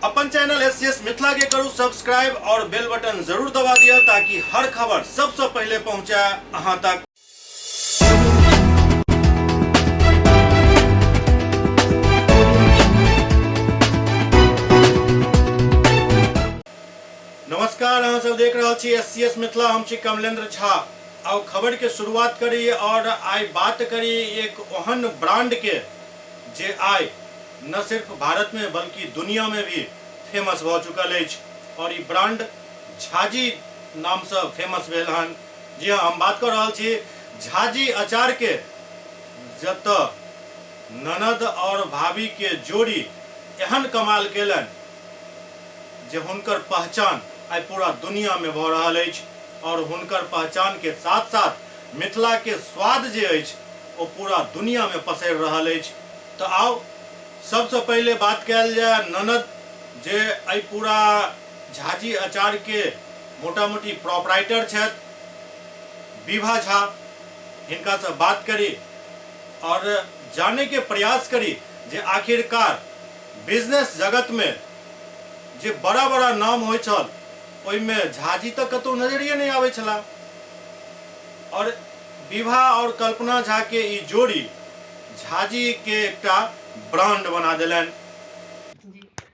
अपन channel SCS Mithila के करू सब्सक्राइब और बेल बटन जरूर दबा दिया ताकि हर खबर सबसे पहले पहुंचे अहां तक। नमस्कार, अहाँ सब देख रहे छी एससीएस मिथिला। हम छी कमलेंद्र झा। अब खबर के शुरुआत करी और आई बात करी एक ओहन ब्रांड के जे आई न सिर्फ भारत में बल्कि दुनिया में भी फेमस हो चुकल है और ये ब्रांड झाजी नाम से फेमस भेल हन। जी हाँ, हम बात कर रहा छी झाजी अचार के, जत ननद और भाभी के जोड़ी एहन कमाल केलन जे हुनकर पहचान आई पूरा दुनिया में भ रहल अछि और हुनकर पहचान के साथ साथ मिथिला के स्वाद जे अछि वो पूरा दुनिया में पसरि रहल अछि। तो आओ सबसे पहले बात कल जाए ननद जे आई पूरा झाजी अचार के मोटा मोटी प्रोपराइटर छथि विभा झा। हिनका से बात करी और जाने के प्रयास करी जे आखिरकार बिजनेस जगत में जे बड़ा बड़ा नाम होय छल ओइमे झाजी तक कतौ नजरिए नहीं आवे छला और विभा और कल्पना झा के ई जोड़ी झाजी के एकटा ब्रांड बना देलन।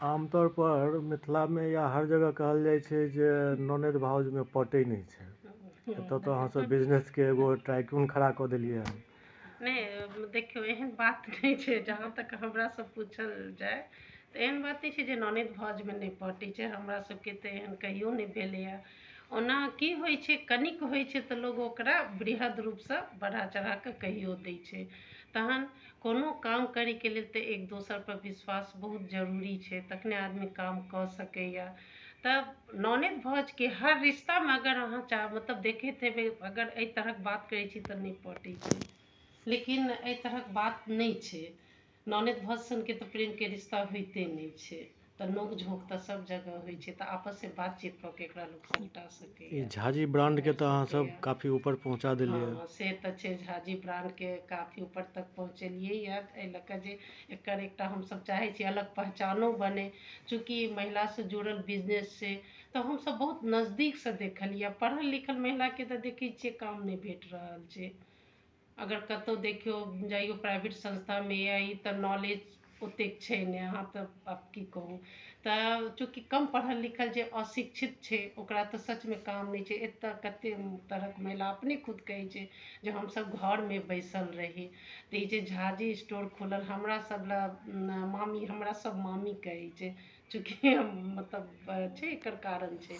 आमतौर पर मिथिला में या हर जगह कहल जाय छै जे ननद भाउज में पटै नहीं छै। एतऽ तो अहाँ सब बिजनेस के एगो ट्राइक्यून खड़ा कऽ देलियै हन। नहीं देखियो एहन बात नहीं छै, जहाँ तक हमरा सब पूछल जाए तो एहन बात नहीं छै जे ननद भाउज में नहीं पटै छै। हमरा सबके तो एहन कहियो नहीं भेलैया। ओना की होइ छै, कनिक होइ छै तऽ लोग ओकरा बृहद रूपसँ बढ़ा चढ़ा कऽ कहियो दै छै। तहन कोनो काम करे के लेल तऽ एक दोसर पर विश्वास बहुत जरूरी छै, तखने आदमी काम कऽ सकैया। तब ननद भाउज के हर रिश्ता में अगर अहाँ चाह मतलब देखैत हेबै, अगर एहि तरहक बात करै छी तऽ नहीं पटै छै, लेकिन एहि तरहक बात नहीं छै। ननद भाउज सन के तऽ प्रेम के रिश्ता होइते नहीं छै। तऽ नोक झोंक तऽ सब जगह होइ छै, तऽ आपस से बातचीत कऽ के एकरा लोग समटा सकैया। झाजी ब्रांड के तो अहाँ सब काफी ऊपर पहुंचा देलियै। हाँ, से तऽ छै, झाजी ब्रांड के काफी ऊपर तक पहुँचेलियै या एहि लऽ कऽ जे एकर एकटा हम सब चाहै छी अलग पहचानो बने। चूँकि महिला से जुड़ल बिजनेस छै तऽ हम सब बहुत नजदीक से देखलियै। पढ़ल लिखल महिला के तऽ देखै छियै काम नहीं भेट रहल छै। अगर कतौ देखियो जाइयो प्राइवेट संस्था में या ई तऽ नॉलेज ओतेक छै नहीं। अहाँ तऽ आब की कहू, तऽ चूँकि कम पढ़ल लिखल जे अशिक्षित छै ओकरा तऽ सच में काम नहीं छै। एतऽ कते तरहक महिला अपने खुद कहै छै जे हम सब घर में बैसल रही। तऽ ई जे झाजी स्टोर खुलल, हमरा सब ला मामी, हमरा सब मामी कहै छै, चूँकि मतलब छै एकर कारण छै।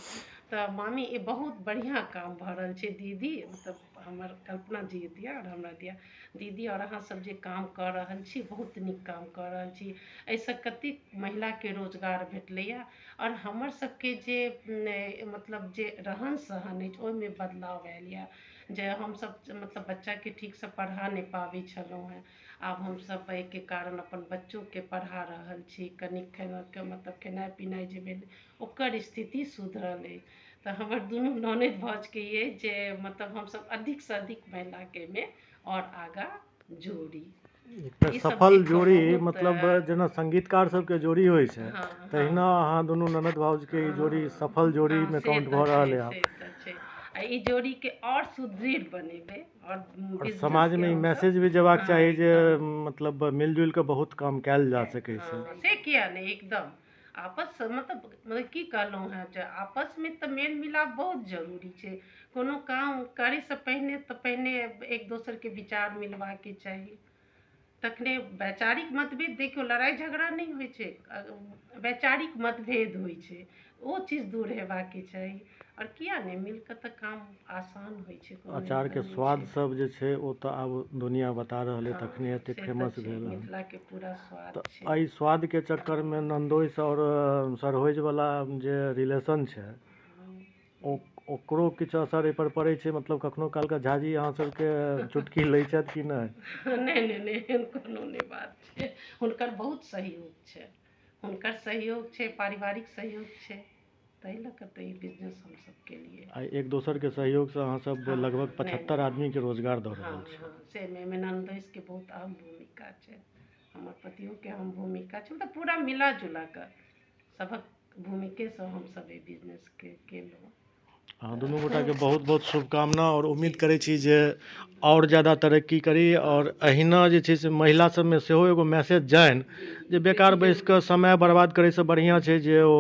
तऽ मामी ये बहुत बढ़िया काम भऽ रहल छै दीदी, मतलब हमर कल्पना जी दिया और हमरा दिया दीदी, और अहाँ सब जे काम कऽ रहल छी बहुत नीक काम कऽ रहल छी। एहिसँ कतेक महिला के रोजगार भेटलैया और हमर सबके जे मतलब जे रहन सहन अछि ओहिमे बदलाव आयल यऽ। जे हम सब मतलब बच्चा के ठीक से पढ़ा नहीं पाबै छलहुँ हैं, आब हम सब एहि के कारण अपन बच्चों के पढ़ा रहल छी। कनिक मतलब खेनाइ पिनाइ जे भेल ओकर स्थिति सुधरल अछि। तऽ हमर दुनू ननद भाउज के ये जे मतलब हम सब अधिक से अधिक महिला के में और आगा जोड़ी। एकटा सफल जोड़ी मतलब जेना संगीतकार सबके जोड़ी होइ छै तहिना अहाँ दुनू ननद भाउज के ई जोड़ी सफल जोड़ी में काउंट भऽ रहल है। ई जोड़ी के और सुदृढ़ बनेबै और समाज में ई मैसेज भी जेबाक चाही जे मतलब मिलजुल के बहुत काम कैल जा सकै छै। से किया नहीं, एकदम आपस मतलब की कहलहुँ हैं जे आपस में तऽ मेल मिलाप बहुत जरूरी छै। कोनो काम करे से पहिने एक दोसर के विचार मिलवा के चाही, तखने वैचारिक मतभेद देखियो लड़ाई झगड़ा नहीं होइ छै, वैचारिक मतभेद होइ छै, वो चीज दूर हेबाक के चाही। और किया नहीं, मिलकर तऽ काम आसान होइ छै। अचार के स्वाद सब जे छै ओ तऽ आब दुनिया बता रहल है, तखने एते फेमस भेल है। मिथिला के पूरा स्वाद छै। एहि स्वाद के चक्कर में नंदोइस और सरोइज वाला जे रिलेशन छै ओकरो किछु असर एहि पर पड़ै छै। मतलब कखनो काल के झाजी अहाँ सबके चुटकी लै छथि कि नहीं? नहीं एहन कोनो नहीं बात छै। हुनकर बहुत सहयोग छै, हुनकर सहयोग छै, पारिवारिक सहयोग छै, ताहि लऽ कऽ तऽ ई बिजनेस हम सब के लिए आ एक दोसर के सहयोग से अहाँ सब लगभग 75 आदमी के रोजगार दऽ रहल छी। से में नंदोइस के बहुत अहम भूमिका छै, हमर पतियों के अहम भूमिका छै, मतलब पूरा मिला जुला कर सबक भूमिके से हम सब ए बिजनेस के केलहुँ। हाँ, दुनू गोटाके बहुत बहुत शुभकामना और उम्मीद करै छी जे आओर ज्यादा तरक्की करी और अहिना जे छै से महिला सबमे सेहो एगो मैसेज जानि जे बेकार बैसि कऽ समय बर्बाद करैसँ बढ़िआँ छै जे ओ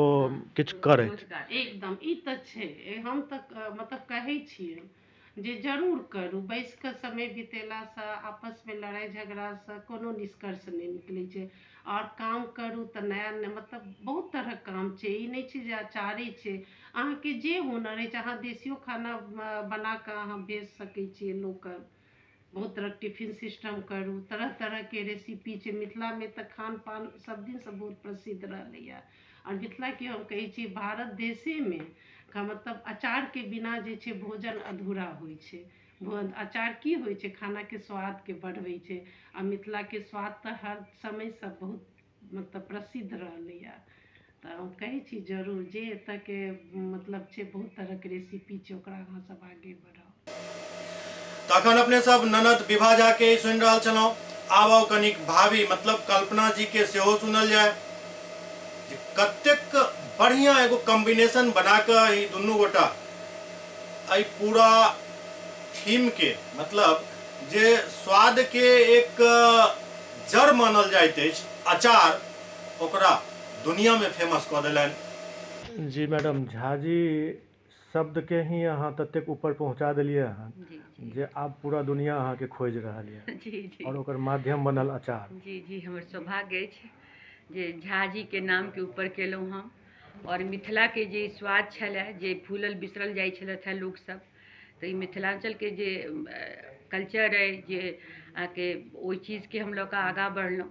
किछु करथि। रोजगार एकदम ई तऽ छै, हम तऽ मतलब कहै छियै जे जरूर करू। बैस कऽ समय बितेलासँ, आपसमे लड़ाइ झगड़ासँ कोनो निष्कर्ष नहि निकलै छै। और काम करू तऽ नया मतलब बहुत तरहक काम छै, ई नहि छै जे अचारे छै। अहाँके जे हुनर अछि, अहाँ देसियो खाना बना कऽ अहाँ बेच सकै छियै लोकल। बहुत तरह टिफिन सिस्टम करू, तरह तरहके रेसिपी छै। मिथिलामे तऽ खान पान सब दिनसँ बहुत प्रसिद्ध रहलैए। और मिथिलाके हम कहै छी भारत देशेमे का मतलब अचारके बिना जे छै भोजन अधूरा होइ छै। अचार की होइ छै? खानाके स्वादके बढ़बै छै। आ मिथिलाके स्वाद तऽ हर समयसँ बहुत मतलब प्रसिद्ध रहलैए। तऽ हम कहै छी जरूर जे एतऽके मतलब छै बहुत तरहके रेसिपी छै, ओकरा अहाँ सब आगे बढ़ाउ। तखन अपने सब ननद विभा झा के सुनि रहल छलहुँ। आब आओ कनिक भाभी मतलब कल्पना जी के सेहो सुनल जाय जे कतेक बढ़िया एगो कॉम्बिनेशन बना कऽ ई दुनू गोटा एहि पूरा थीम के मतलब जे स्वाद के एक जड़ मानल जाइत अछि अचार, ओकरा दुनिया में फेमस कऽ देलनि। जी मैडम, झाजी शब्दके ही अहाँ ततेक ऊपर पहुँचा देलियै हँ जे आब पूरा दुनिया अहाँके खोजि रहल यऽ। जी जी और ओकर माध्यम बनल अचार। जी जी, हमर सौभाग्य अछि जे झाजीके नामके ऊपर केलहुँ हम। और मिथिलाके जे स्वाद छलै, जे भूलल बिसरल जाइ छलथि हेँ लोकसब, तऽ ई मिथिलाञ्चलके जे कल्चर अइ जे अहाँके ओहि चीजके हम लऽ कऽ आगाँ बढ़लहुँ।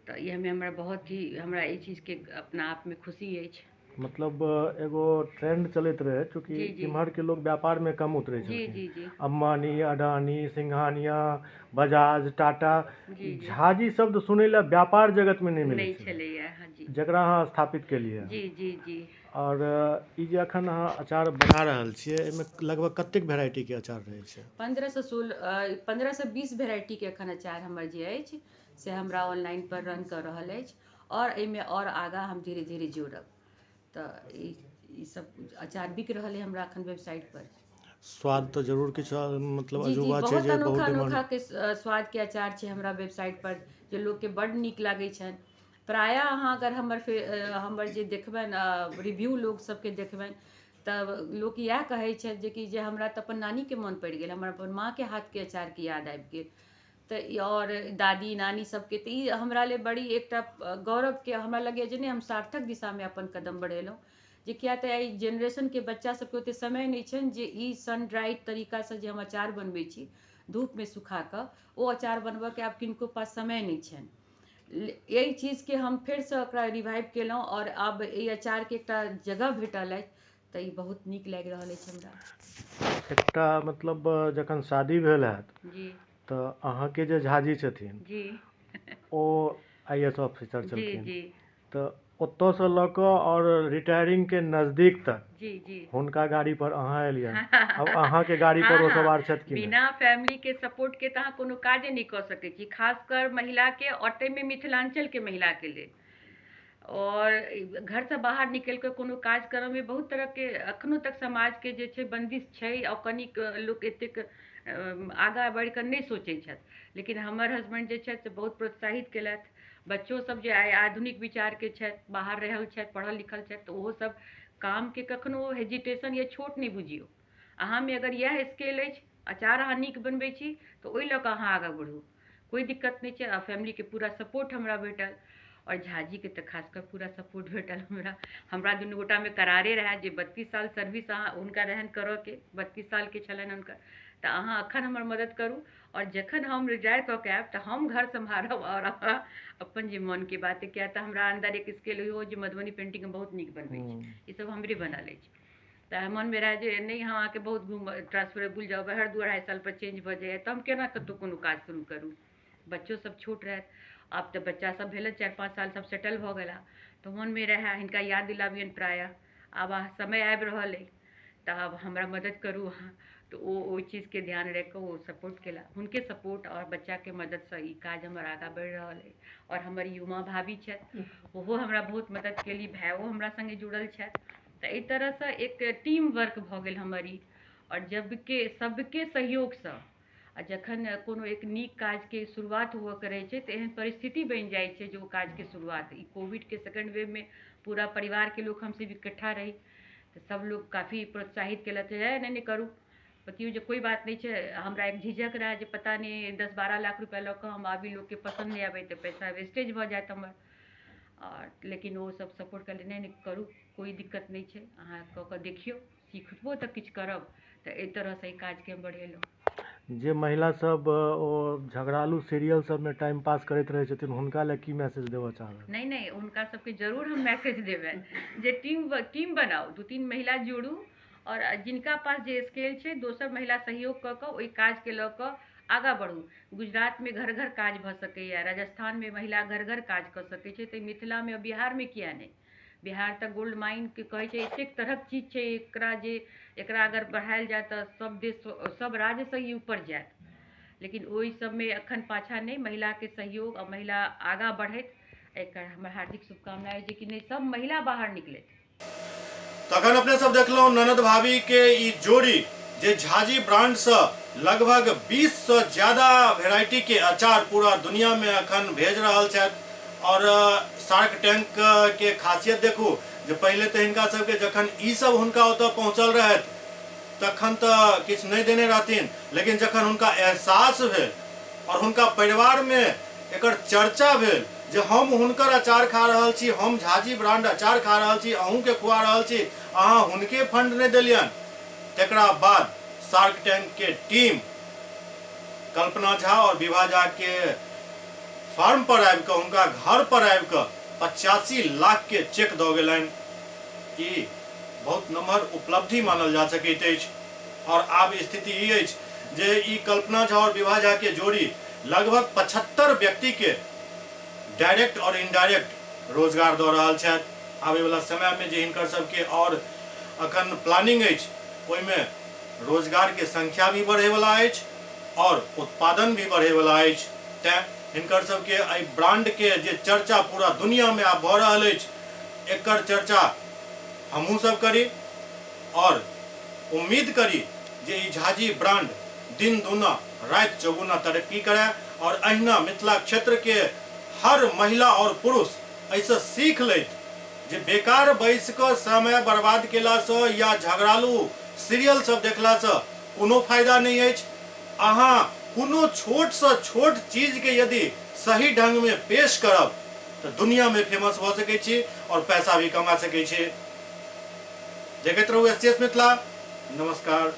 तऽ ई हमे हमरा बहुत ही हमरा ई चीजके अपना आपमे खुशी अछि। मतलब एगो ट्रेंड चलैत रहे, चूँकि जी जी इम्हर के लोग व्यापार में कम उतरे जी छलखिन। जी जी अम्बानी, अडानी, सिंघानिया, बजाज, टाटा, जी जी झाजी शब्द सुनै लए व्यापार जगत में नहीं मिलै नहीं छलै, छलैए। हाँ जी जकरा अहाँ स्थापित केलियै। जी जी जी। और ई जे अखन अहाँ अचार बना रहल छियै, एहिमे लगभग कतेक वेराइटी के अचार रहै छै? 15 से 20 वेराइटीके एखन अचार हमर जे अछि से हमरा ऑनलाइन पर रन कऽ रहल अछि। और एहिमे और आगाँ हम धीरे धीरे जोड़ब। तऽ ई सब अचार बिक रहल है हमरा एखन वेबसाइट पर। स्वाद तो जरूर किछु मतलब जी जी, अजूबा छै बहुत जे बहुत अनोखा डिमांड। अनोखा के स्वाद के अचार छै हमरा वेबसाइट पर, जे लोकके बड्ड नीक लागै छनि। प्रायः अहाँ अगर हमर जे देखबनि रिव्यू लोक सबके देखबनि, तब लोक इएह कहै छथि जे हमरा तऽ अपन नानीके मोन पड़ि गेल, हमरा अपन माँके हाथके अचारके याद आबि गेल। तऽ और दादी नानी सबके, तऽ ई हमरा लेल बड़ी एकटा गौरवके हमरा लगैए जे नहि, हम सार्थक दिशामे अपन कदम बढ़ेलहुँ। जे किया तऽ एहि जेनरेशनके बच्चा सबके ओतेक समय नहि छनि जे ई सन ड्राइड तरीकासँ जे हम अचार बनबै छी धूपमे सुखा कऽ, ओ अचार बनबऽके आब किनको पास समय नहि छनि। एहि चीजके हम फेरसँ ओकरा रिवाइव केलहुँ और आब एहि अचारके एकटा जगह भेटल अछि। तऽ ई बहुत नीक लागि रहल अछि हमरा। एकटा मतलब जखन शादी भेल हैत जी तऽ अहाँके जे झाजी छथिन जी ओ IAS ऑफिसर जी छलखिन, जी तऽ ओतऽसँ लऽ कऽ और रिटायरिंग के नजदीक तक जी जी हुनका गाड़ी पर अहाँ एलियनि। अब अहाँके गाड़ी हाँ पर ओ हाँ, सवार छथि कि नहीं? बिना फैमिली के सपोर्ट के तऽ अहाँ कोनो काजे नहि कऽ सकै छी, खासकर महिलाके, और ताहिमे मिथिलाञ्चलके महिलाके लेल। और घरसँ बाहर निकलि कऽ कोनो काज करऽमे बहुत तरहके एखनो तक समाजके जे छै बंदिश छै, और कनिक लोक एतेक आगाँ बढ़ि कऽ नहि सोचै छथि। लेकिन हमर हस्बैंड जे छथि से बहुत प्रोत्साहित केलथि। बच्चो सब जे आइ आधुनिक विचारके छथि, बाहर रहल छथि, पढ़ल लिखल छथि, तऽ ओहो सब कामके कखनो हेजिटेशन या छोट नहि बुझियौ। अहाँमे अगर इएह स्किल अछि, अचार अहाँ नीक बनबै छी, तऽ ओहि लऽ कऽ अहाँ आगाँ बढ़ू, कोइ दिक्कत नहि छै। आ फैमिलीके पूरा सपोर्ट हमरा भेटल, और झाजीके तऽ खासकर पूरा सपोर्ट भेटल हमरा दुनू गोटामे करारे रहए जे 32 साल सर्विस अहाँ हुनका रहनि करऽके, 32 सालके छलनि हुनकर। तऽ अहाँ एखन हमर मदद करू, और जखन हम रिटायर कऽ के आयब तऽ हम घर सम्हारब, और अहाँ अपन जे मोनके बात है, किया तऽ हमरा अंदर एक स्किल इहो जे मधुबनी पेंटिंग बहुत नीक बनबै छी, ई सब हमरे बनल अछि। तऽ मोनमे रहए जे नहि, हम अहाँके बहुत ट्रांसफरेबल जाउ, हर 2-2.5 साल पर चेंज भऽ जाइए, तऽ हम केना कतहु कोनो काज शुरू करूँ। बच्चो सब छोट रहथि, आब तऽ बच्चा सब भेलै 4-5 साल, सब सेटल भऽ गेला। तऽ मोनमे रहए हिनका याद दिलाबियनि प्रायः, आब समय आबि रहल अइ, तऽ आब हमरा मदद करू अहाँ। तऽ तो वो चीज़ के ध्यान रख के वो सपोर्ट केला, उनके सपोर्ट और बच्चा के मदद से ई काज हमारा आगा बढ़ रहा है। और हमारी युवा भाभी छथि ओहो हमरा बहुत मदद केली, भाइयों हमरा संगे जुड़ल छथि। तो एहि तरह से एक टीम वर्क भ गेल हमारी। और जबकि सबके सहयोग से आ जखन कोनो एक नीक काज के शुरुआत हुआ करे छै तो एहन परिस्थिति बन जाए छै जो काज के शुरुआत ई कोविड के सेकंड वेव में पूरा परिवार के लोग हमसे इकट्ठा रही तो सब लोग काफ़ी प्रोत्साहित केलक है नहीं करू बतियौ जे कोई बात नहीं है। हमरा एक झिझक रहा जे पता नहीं 10-12 लाख रुपया लऽ कऽ हम आबी, लोग के पसंद नहीं आबे तो पैसा वेस्टेज भ जात हमर। और लेकिन वो सब सपोर्ट कर नहीं करू, कोई दिक्कत नहीं है, अहाँ कऽ कऽ देखियो, सीखबो तो किछु करब। तो एहि तरह से ई काज के बढ़ेलहुँ। जे महिला सब ओ झगड़ालू सीरियल सब में टाइम पास करैत रहे छथिन हुनका ले की मैसेज देबऽ चाहबै? नहीं उनका सबके जरूर हम मैसेज देबै जे टीम बनाओ, 2-3 महिला जोड़ू और जिनका पास जे स्केल छै दोसर महिला सहयोग कऽ कऽ ओहि काज के लऽ कऽ आगा बढ़ू। गुजरात में घर घर काज भ सकैए, राजस्थान में महिला घर घर काज कऽ सकै छै, तो मिथिला में बिहार में किया नहीं? बिहार तऽ गोल्ड माइन के कहै छै, एतेक तरहक चीज छै एकरा अगर बढ़ायल जाए तऽ सब देश सब राज्य से ही ऊपर जायत। लेकिन ओहि सब में अखन पाछा नहीं, महिला के सहयोग और महिला आगा बढ़ैत एकर हमर हार्दिक शुभकामनाएं जे कि नहीं सब महिला बाहर निकले। तखन अपने सब देखलहुँ ननद भाभी के ई जोड़ी जे झाजी ब्रांड से लगभग 20 से ज्यादा वेराइटी के अचार पूरा दुनिया में अखन भेज रहल छथि। और शार्क टैंक के खासियत देखू जे पहले तो हिनका सबके जखन ई सब हुनका ओतऽ पहुँचल रहत तखन तो किछु नहीं देने रहथिन, लेकिन जखन हुनका एहसास भेल और हुनका परिवार में एकर चर्चा भेल जे हम हुनकर अचार खा रहल छी, हम झाजी ब्रांड अचार खा रहल छी, अहूँ के खुआ रहल छी, अहाँ हुनके फंड नहीं देलियन। तकरा बाद शार्क टैंक के टीम कल्पना झा और विभा झा के फार्म पर आबि कऽ हुनका घर पर आबि कऽ 85 लाख के चेक दऽ गेलनि। ई बहुत नम्हर उपलब्धि मानल जा सकैत अछि। और आब स्थिति ई अछि जे ई कल्पना झा और विभा झा के जोड़ी लगभग 75 व्यक्ति के डायरेक्ट और इनडायरेक्ट रोजगार दऽ रहल छथि। आबे वाला समय में जे हिनकर सबके और अखन प्लानिंग अछि ओहिमे रोजगार के संख्या भी बढ़े वाला अछि और उत्पादन भी बढ़े वाला अछि। तैं हिनकर सबके एहि ब्रांड के जे चर्चा पूरा दुनिया में आब भऽ रहल अछि, एकर चर्चा हमहूँ सब करी और उम्मीद करी जे ई झाजी ब्रांड दिन दूना रात चौगुना तरक्की करे और अहिना मिथिला क्षेत्र के हर महिला और पुरुष ऐसे सीख लेत जे बेकार बैस कऽ समय बर्बाद केला से या झगड़ालू सीरियल सब देखला से कोनो फायदा नहीं अछि। अहाँ कोनो छोट से छोट चीज के यदि सही ढंग में पेश करब तो दुनिया में फेमस हो सकै छी और पैसा भी कमा सकै छी। देखैत रहू SCS मिथिला। नमस्कार।